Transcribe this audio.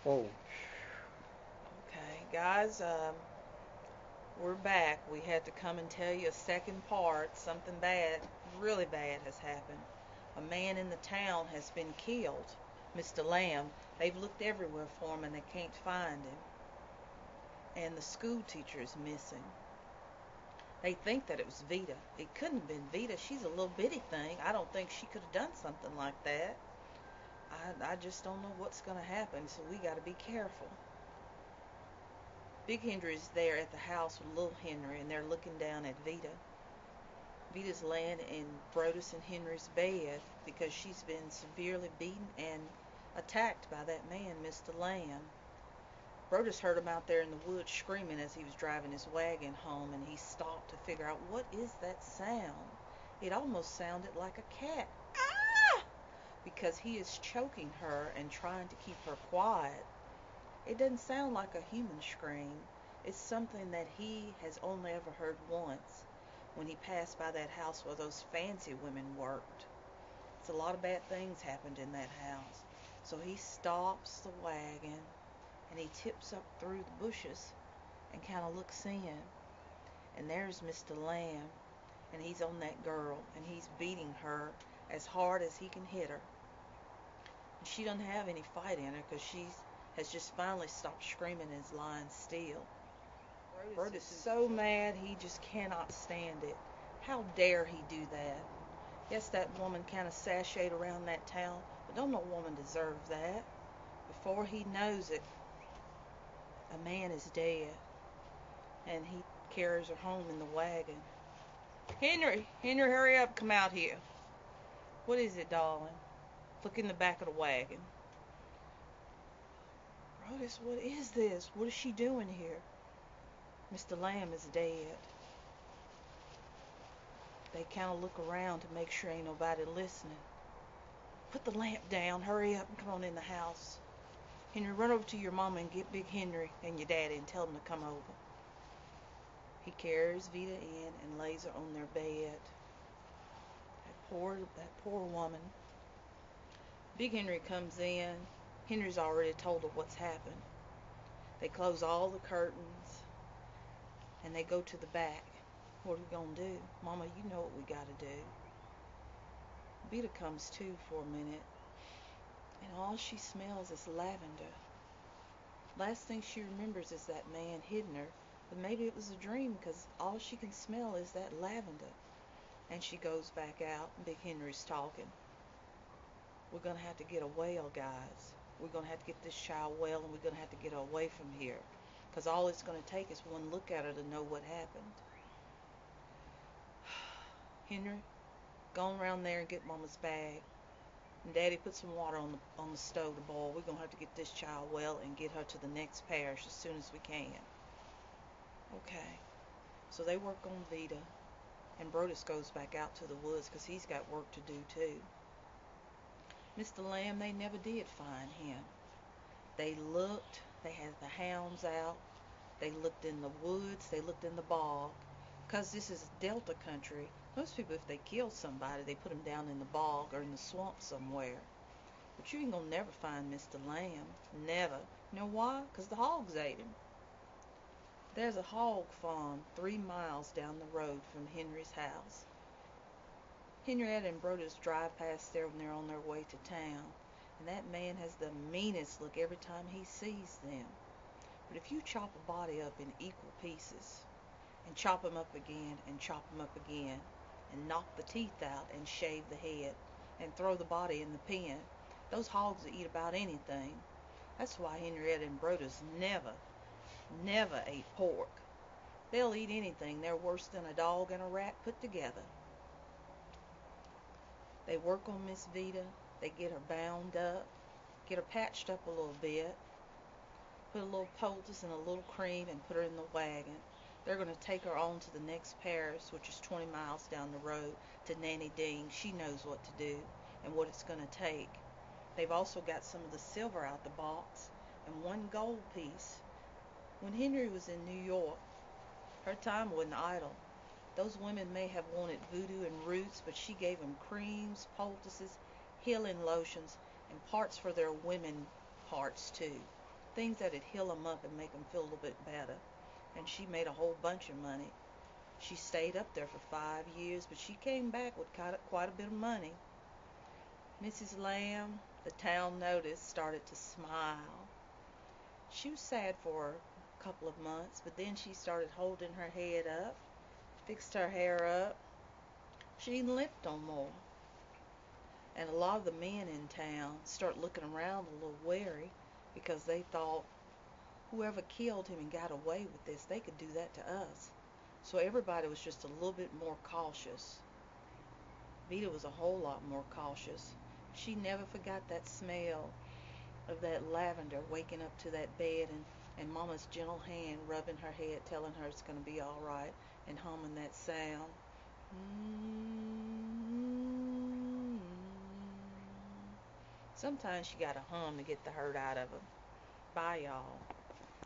Whoa. Okay, guys, we're back. We had to come and tell you a second part. Something bad, really bad, has happened. A man in the town has been killed, Mr. Lamb. They've looked everywhere for him and they can't find him. And the school teacher is missing. They think that it was Vita. It couldn't have been Vita. She's a little bitty thing. I don't think she could have done something like that. I just don't know what's going to happen, so we got to be careful. Big Henry is there at the house with little Henry, and they're looking down at Vita. Vita's laying in Broadus and Henry's bed because she's been severely beaten and attacked by that man, Mr. Lamb. Broadus heard him out there in the woods screaming as he was driving his wagon home, and he stopped to figure out what is that sound. It almost sounded like a cat. Ah! Because he is choking her and trying to keep her quiet. It doesn't sound like a human scream. It's something that he has only ever heard once when he passed by that house where those fancy women worked. It's a lot of bad things happened in that house. So he stops the wagon and he tips up through the bushes and kind of looks in. And there's Mr. Lamb, and he's on that girl, and he's beating her as hard as he can hit her. And she doesn't have any fight in her because she has just finally stopped screaming and is lying still. Bert is so mad he just cannot stand it. How dare he do that? Yes, that woman kind of sashayed around that town, but don't no woman deserve that. Before he knows it, a man is dead, and he carries her home in the wagon. Henry, Henry, hurry up, come out here. What is it, darling? Look in the back of the wagon. Broadus, what is this? What is she doing here? Mr. Lamb is dead. They kind of look around to make sure ain't nobody listening. Put the lamp down, hurry up and come on in the house. Henry, run over to your mama and get Big Henry and your daddy and tell them to come over. He carries Vita in and lays her on their bed. That poor woman. Big Henry comes in. Henry's already told her what's happened. They close all the curtains and they go to the back. What are we gonna do? Mama, you know what we gotta do. Vita comes to for a minute, and all she smells is lavender. Last thing she remembers is that man hitting her, but maybe it was a dream because all she can smell is that lavender. And she goes back out, and Big Henry's talking. We're gonna have to get a well, guys. We're gonna have to get this child well, and we're gonna have to get her away from here, because all it's gonna take is one look at her to know what happened. Henry, go on around there and get Mama's bag. And Daddy, put some water on the stove to boil. We're going to have to get this child well and get her to the next parish as soon as we can. Okay. So they work on Vita, and Broadus goes back out to the woods because he's got work to do too. Mr. Lamb, they never did find him. They looked. They had the hounds out. They looked in the woods. They looked in the bog. Because this is Delta country, most people, if they kill somebody, they put them down in the bog or in the swamp somewhere. But you ain't gonna never find Mr. Lamb. Never. You know why? Because the hogs ate him. There's a hog farm 3 miles down the road from Henry's house. Henrietta and Broadus drive past there when they're on their way to town, and that man has the meanest look every time he sees them. But if you chop a body up in equal pieces, and chop them up again, and chop them up again, and knock the teeth out, and shave the head, and throw the body in the pen, those hogs will eat about anything. That's why Henrietta and Broadus never ate pork. They'll eat anything. They're worse than a dog and a rat put together. They work on Miss Vita. They get her bound up, get her patched up a little bit, put a little poultice and a little cream, and put her in the wagon. They're going to take her on to the next parish, which is 20 miles down the road, to Nanny Dean. She knows what to do and what it's going to take. They've also got some of the silver out the box and one gold piece. When Henry was in New York, her time wasn't idle. Those women may have wanted voodoo and roots, but she gave them creams, poultices, healing lotions, and parts for their women parts too. things that'd heal them up and make them feel a little bit better. And she made a whole bunch of money. She stayed up there for 5 years, but she came back with quite a bit of money. Mrs. Lamb, the town noticed, started to smile. She was sad for a couple of months, but then she started holding her head up, fixed her hair up. She didn't lift no more. And a lot of the men in town started looking around a little wary because they thought whoever killed him and got away with this, they could do that to us. So everybody was just a little bit more cautious. Vita was a whole lot more cautious. She never forgot that smell of that lavender waking up to that bed, and Mama's gentle hand rubbing her head telling her it's going to be all right, and humming that sound. Sometimes you got to hum to get the hurt out of them. Bye, y'all.